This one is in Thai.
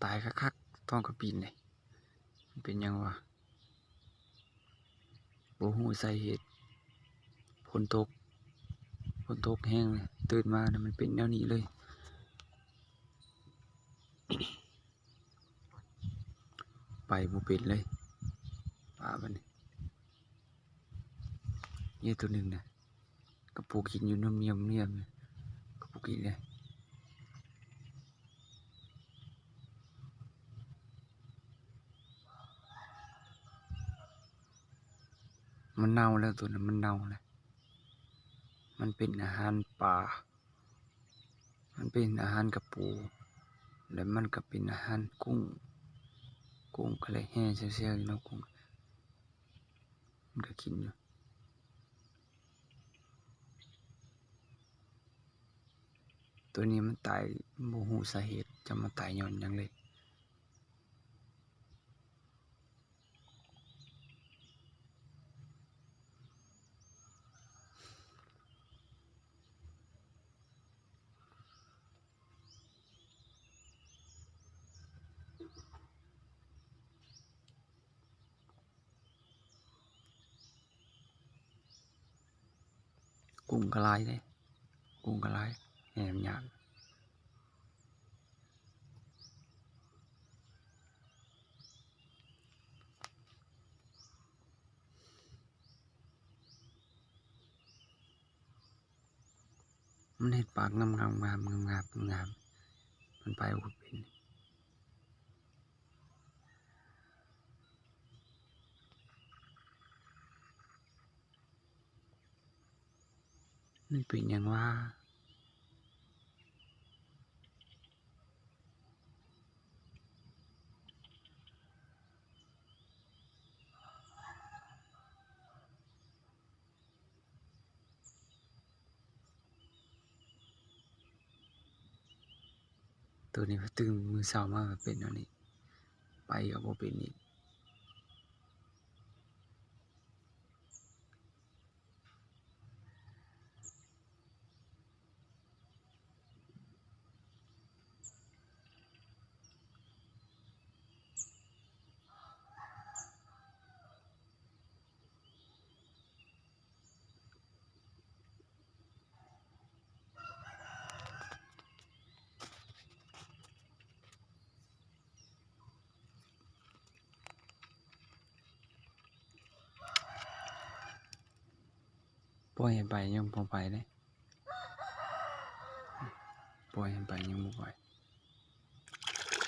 ตายคักๆท้องกระปินเลยมันเป็นยังวะบ่ฮู้สาเหตุฝนตกแห้งเลยตื่นมานะมันเป็นแนวนี้เลยไปบ่เป็นเลยปลามันนี่ตัวหนึ่งนะกระปุกกินอยู่น้ำเมียมกระปุกกินเลยมันเน่าแล้วตัวนั้นมันเน่าแล้วมันเป็นอาหารปลามันเป็นอาหารกระปูแล้วมันก็เป็นอาหารกุ้งก็เลยแห่เซี่ยวๆอยู่เนาะกุ้งมันก็กินอยู่ตัวนี้มันตายบ่ฮู้สาเหตุจะมาตายย้อนหยังเลยกุ้งก็หลายเด้กุ้งก็หลายแหมยากมันเฮ็ดปากงามมันไปบ่เป็นมันเป็นหยังว่าตัวนี้ตื่นมื้อเช้ามาก็เป็นอันนี้ไปก็บ่เป็นอีกปล่อยให้ไปยังบ่ไปเด้ปล่อยให้ไปยังบ่ไป